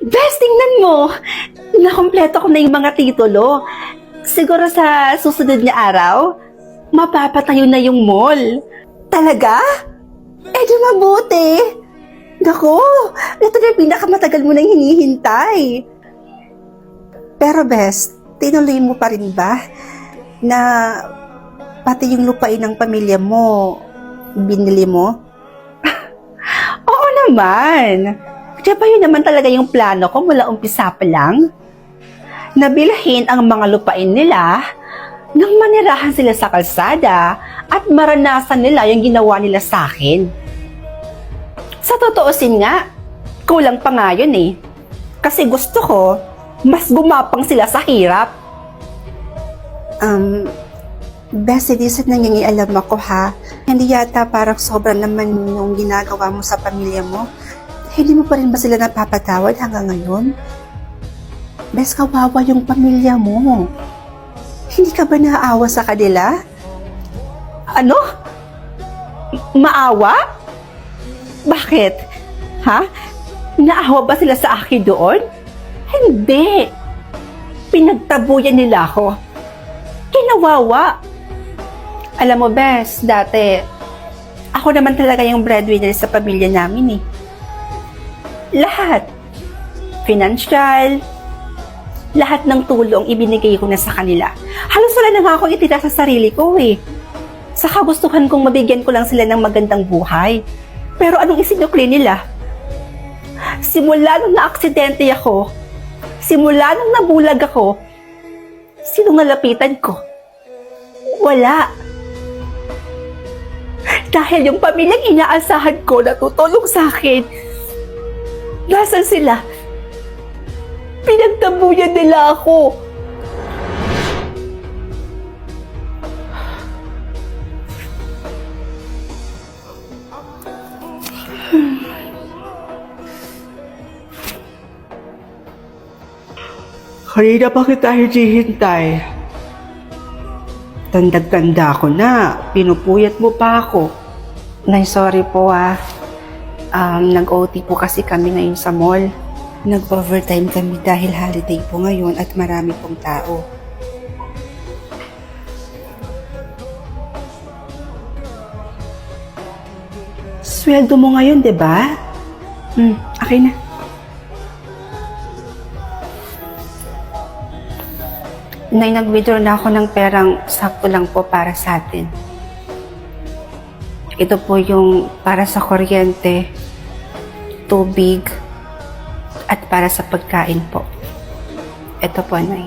Best, tingnan mo! Nakompleto ko na yung mga titulo. Siguro sa susunod na araw, mapapatayo na yung mall. Talaga? Eh di mabuti. Naku, ito na yung pinakamatagal mo nang hinihintay. Pero best, tinuloy mo pa rin ba na pati yung lupain ng pamilya mo, binili mo? Oo naman. Kaya pa yun naman talaga yung plano ko mula umpisa pa lang. Nabilhin ang mga lupain nila nang manirahan sila sa kalsada at maranasan nila yung ginawa nila sa akin. Sa totoosin nga, kulang pa nga yun eh. Kasi gusto ko, mas gumapang sila sa hirap. Bessie, di sa nangingialam ako ha. Hindi yata parang sobra naman yung ginagawa mo sa pamilya mo. Hindi mo pa rin ba sila napapatawad hanggang ngayon? Bes, kawawa yung pamilya mo. Hindi ka ba naaawa sa kanila? Ano? Maawa? Bakit? Ha? Naawa ba sila sa akin doon? Hindi. Pinagtabuyan nila ako. Kinawawa. Alam mo, Bes, dati, ako naman talaga yung breadwinner sa pamilya namin eh. Lahat. Financial, lahat ng tulong ibinigay ko na sa kanila. Halos wala na nga ako itira sa sarili ko eh. Sa kagustuhan kong mabigyan ko lang sila ng magandang buhay. Pero anong isinukli nila? Simula nung na-aksidente ako, simula nung nabulag ako, sino nalapitan ko? Wala. Dahil yung pamilyang inaasahan ko na tutulong sa akin, nasan sila? Pinagtabuyan nila ako. Kanina pa kita hinihintay. Tandag-tanda ko na. Pinupuyat mo pa ako. Nay, sorry po ah. Nag-OT po kasi kami ngayon sa mall. Nag-overtime kami dahil holiday po ngayon at marami pong tao. Sweldo mo ngayon, 'di ba? Okay na. Nay, nag-withdraw na ako ng perang sakto lang po para sa atin. Ito po yung para sa kuryente, tubig, at para sa pagkain po. Ito po, Nay.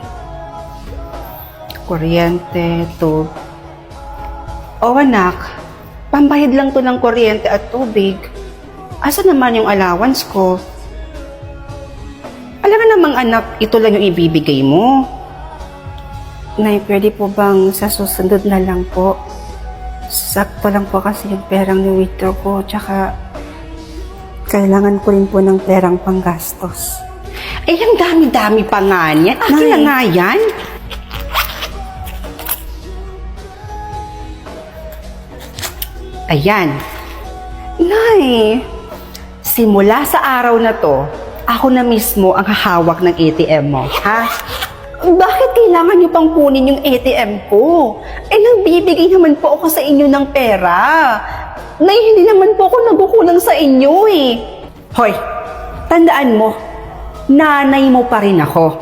Kuryente, tubig. O anak, pambayad lang to ng kuryente at tubig. Asa naman yung allowance ko? Alam na namang anak, ito lang yung ibibigay mo. Nay, pwede po bang sa susunod na lang po? Sakto lang po kasi yung perang ni-withdraw ko, tsaka kailangan ko rin po ng perang panggastos. Eh, ang dami-dami pa nga niyan. Akin na nga yan. Ayan. Nay, simula sa araw na to, ako na mismo ang hahawak ng ATM mo, ha? Bakit kailangan niyo pang kunin yung ATM ko? Eh, nagbibigay naman po ako sa inyo ng pera. Nay, hindi naman po ako nagkukulang sa inyo eh. Hoy, tandaan mo, nanay mo pa rin ako.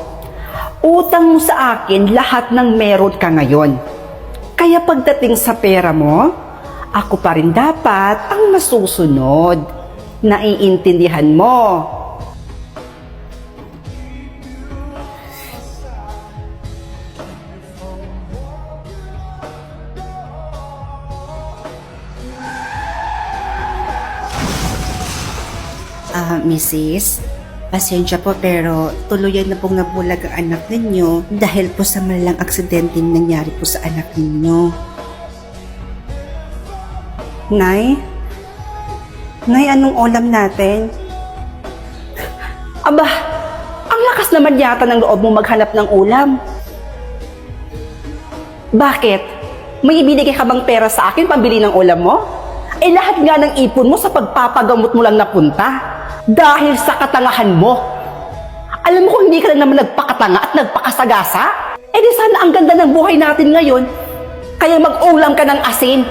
Utang mo sa akin lahat ng meron ka ngayon. Kaya pagdating sa pera mo, ako pa rin dapat ang masusunod. Naiintindihan mo. Mrs., pasensya po pero tuluyan na pong nabulag ang anak ninyo dahil po sa malalang aksidente nangyari po sa anak ninyo. Nay? Nay, anong ulam natin? Aba, ang lakas naman yata ng loob mo maghanap ng ulam. Bakit? May ibinigay ka bang pera sa akin pambili ng ulam mo? Eh lahat nga ng ipon mo sa pagpapagamot mo lang napunta. Dahil sa katangahan mo. Alam mo kung hindi ka lang naman nagpakatanga at nagpakasagasa, eh di sana ang ganda ng buhay natin ngayon, kaya mag-ulam ka ng asin.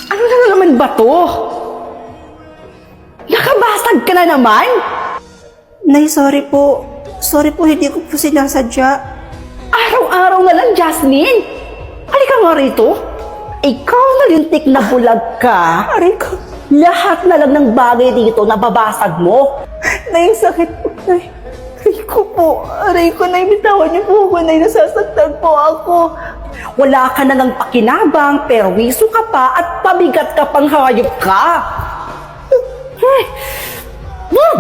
Ano na naman ba to? Nakabasag ka na naman? Nay, sorry po. Sorry po, hindi ko po sinasadya. Araw-araw na lang, Jasmine. Halika nga rito. Ikaw nalintik na bulag ka. Aray ko. Lahat na lang ng bagay dito nababasag mo. Nay, sakit po, Nay. Aray ko po. Aray ko, Nay. Bitawan niyo po ako, Nay. Nasasaktan po ako. Wala ka na ng pakinabang, perwiso ka pa at pabigat ka pang hayop ka.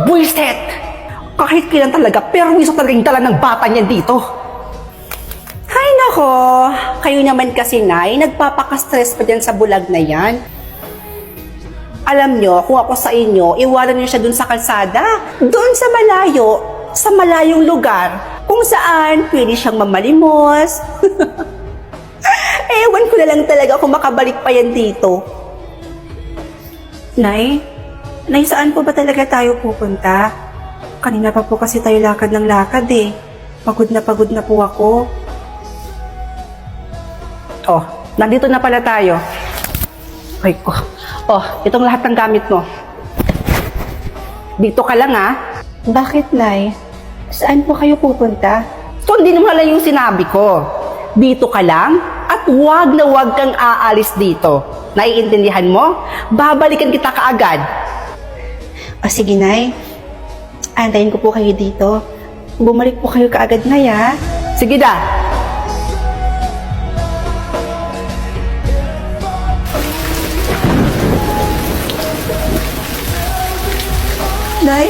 Buisit! Kahit kailan talaga, perwiso talaga yung dala ng bata niya dito. Hay nako. Kayo naman kasi, Nay. Nagpapaka-stress pa dyan sa bulag na yan. Alam nyo, kung ako sa inyo, iwanan nyo siya dun sa kalsada. Doon sa malayo, sa malayong lugar, kung saan pwede siyang mamalimos. Ewan ko na lang talaga kung makabalik pa yan dito. Nay, saan po ba talaga tayo pupunta? Kanina pa po kasi tayo lakad ng lakad eh. Pagod na po ako. Oh, nandito na pala tayo. Ay ko. Oh, itong lahat ng gamit mo. Dito ka lang ah. Bakit, Nay? Saan po kayo pupunta? So, hindi naman lang yung sinabi ko. Dito ka lang at wag na wag kang aalis dito. Naiintindihan mo? Babalikan kita kaagad. O sige, Nay. Antayin ko po kayo dito. Bumalik po kayo kaagad, Nay, ha? Sige na. Nay?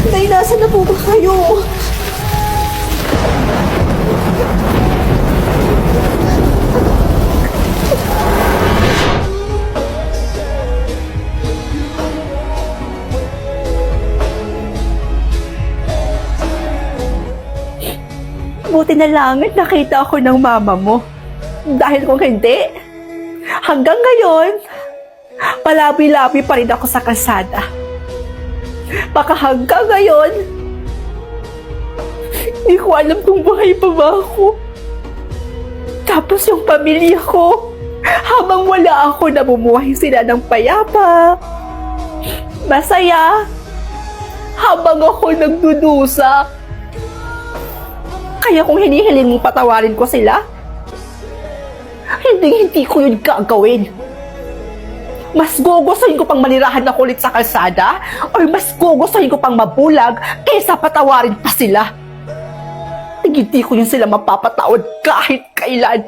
Nay, nasaan na po ba kayo? Buti na lang at nakita ako ng mama mo. Dahil kung hindi, hanggang ngayon, palabi-labi pa rin ako sa kalsada. Baka hanggang ngayon, hindi ko alam kung buhay pa ba ako. Tapos yung pamilya ko, habang wala ako, namumuhay sila ng payapa, masaya, habang ako nagdudusa. Kaya kung hinihilin mong patawarin ko sila, hindi ko yun gagawin. Mas gugustuhin ko pang manirahan ako ulit sa kalsada or mas gugustuhin ko pang mabulag kaysa patawarin pa sila. Hindi ko yun sila mapapatawad kahit kailan.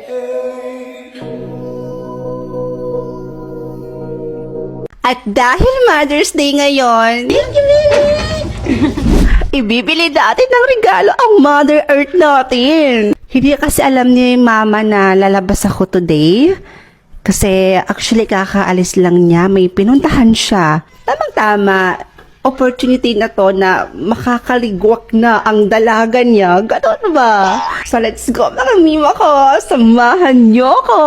At dahil Mother's Day ngayon, ibibili natin ng regalo ang Mother Earth natin. Hindi kasi alam ni Mama na lalabas ako today. Kasi actually kakaalis lang niya, may pinuntahan siya. Tamang-tama, opportunity na to na makakaligwak na ang dalaga niya. Ganon ba? So let's go mga mima ko, samahan niyo ko!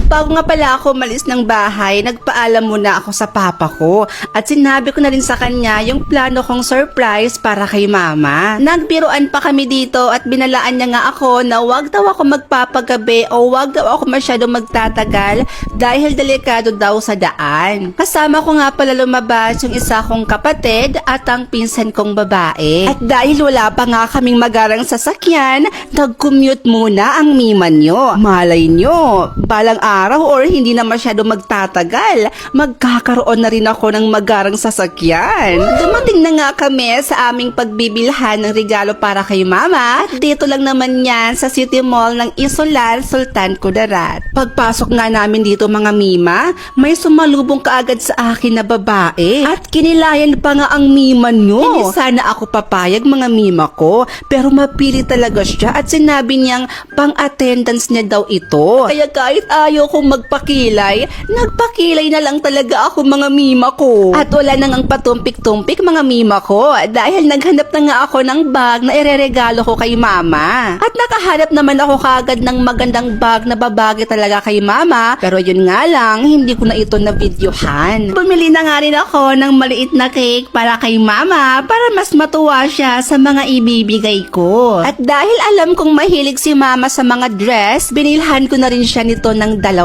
Bago nga pala ako malis ng bahay, nagpaalam muna ako sa papa ko at sinabi ko na rin sa kanya yung plano kong surprise para kay mama. Nagbiruan pa kami dito at binalaan niya nga ako na wag daw ako magpapagabi o wag daw ako masyadong magtatagal dahil delikado daw sa daan. Kasama ko nga pala lumabas yung isa kong kapatid at ang pinsan kong babae. At dahil wala pa nga kaming magarang sasakyan, nag-commute muna ang mima nyo. Malay nyo, balang araw or hindi na masyado magtatagal, magkakaroon na rin ako ng magarang sasakyan. Dumating na nga kami sa aming pagbibilhan ng regalo para kay mama at dito lang naman yan sa City Mall ng Isolan, Sultan Kudarat. Pagpasok nga namin dito mga mima, may sumalubong kaagad sa akin na babae at kinilayan pa nga ang mima nyo. Hindi sana ako papayag mga mima ko, pero mapili talaga siya at sinabi niyang pang-attendance niya daw ito. Kaya kahit ayaw ayokong magpakilay, nagpakilay na lang talaga ako mga mima ko. At wala nang ang patumpik-tumpik mga mima ko dahil naghanap na nga ako ng bag na ireregalo ko kay mama. At nakahanap naman ako kagad ng magandang bag na babagay talaga kay mama, pero yun nga lang, hindi ko na ito na-videohan. Bumili na nga rin ako ng maliit na cake para kay mama para mas matuwa siya sa mga ibibigay ko. At dahil alam kong mahilig si mama sa mga dress, binilhan ko na rin siya nito ng 2.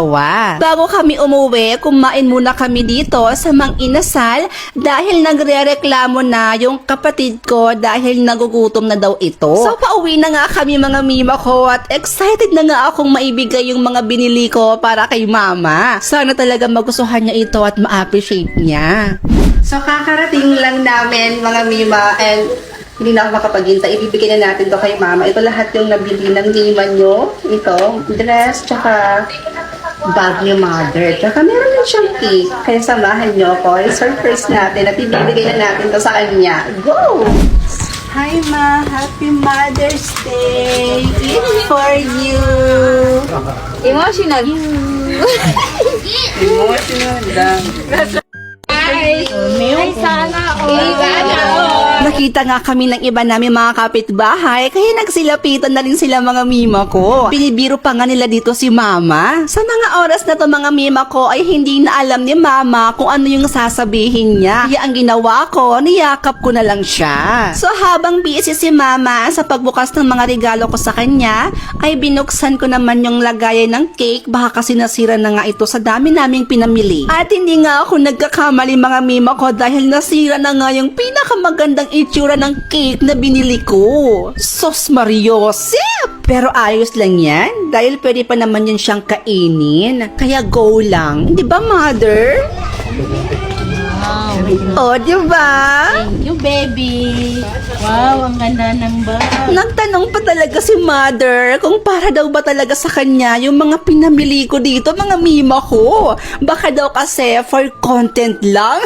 Bago kami umuwi, kumain muna kami dito sa Mang Inasal dahil nagre-reklamo na yung kapatid ko dahil nagugutom na daw ito. So pauwi na nga kami mga mima ko at excited na nga akong maibigay yung mga binili ko para kay mama. Sana talaga magustuhan niya ito at ma-appreciate niya. So kakarating lang namin mga mima and hindi na ako makapaghintay. Ibibigay na natin to kay mama. Ito lahat yung nabili ng mima nyo. Ito, dress, tsaka bag ni mother. Tsaka meron din siyang cake. Kaya samahan nyo ako. I-surprise natin at ibibigay na natin to sa kanya. Go! Hi ma! Happy Mother's Day! It's for you! Emotional. Emotional lang. Ay, sana Nakita nga kami ng iba namin mga kapitbahay, kaya nagsilapitan na rin sila mga mima ko. Binibiro pa nga nila dito si mama. Sa mga oras na to mga mima ko ay hindi na alam ni mama kung ano yung sasabihin niya. Kaya ang ginawa ko, niyakap ko na lang siya. So habang busy si mama sa pagbukas ng mga regalo ko sa kanya, ay binuksan ko naman yung lagayan ng cake, baka kasi nasira na nga ito sa dami naming pinamili. At hindi nga ako nagkakamali mga mima ko dahil nasira na nga yung pinakamagandang itsura ng cake na binili ko. Sos Mariosep! Pero ayos lang yan dahil pwede pa naman yan siyang kainin. Kaya go lang. Di ba, mother? Oh, di ba? Thank you, baby. Wow, ang ganda ng bag. Nagtanong pa talaga si mother kung para daw ba talaga sa kanya yung mga pinamili ko dito, mga mima ko. Baka daw kasi for content lang.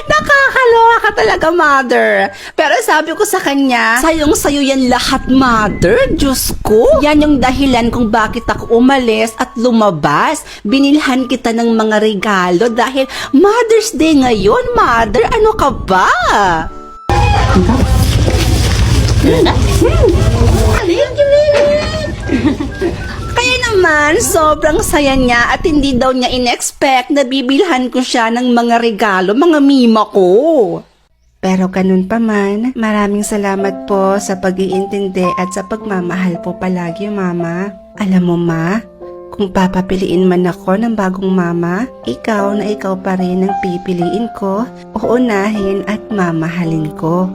Nakakaloka ka talaga, mother. Pero sabi ko sa kanya, sayong-sayo yan lahat, mother. Diyos ko. Yan yung dahilan kung bakit ako umalis at lumabas. Binilhan kita ng mga regalo dahil Mother's Day ngayon, mother. Ano ka ba? Kaya naman, sobrang saya niya at hindi daw niya in-expect na bibilhan ko siya ng mga regalo, mga mima ko. Pero ganun pa man, maraming salamat po sa pag-iintindi at sa pagmamahal po palagi, mama. Alam mo, ma, kung papapiliin man ako ng bagong mama, ikaw na ikaw pa rin ang pipiliin ko, uunahin at mamahalin ko.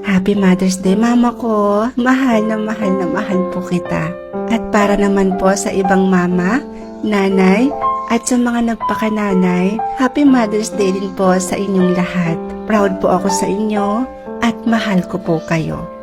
Happy Mother's Day, mama ko. Mahal na mahal po kita. At para naman po sa ibang mama, nanay, at sa mga nagpakananay, Happy Mother's Day din po sa inyong lahat. Proud po ako sa inyo at mahal ko po kayo.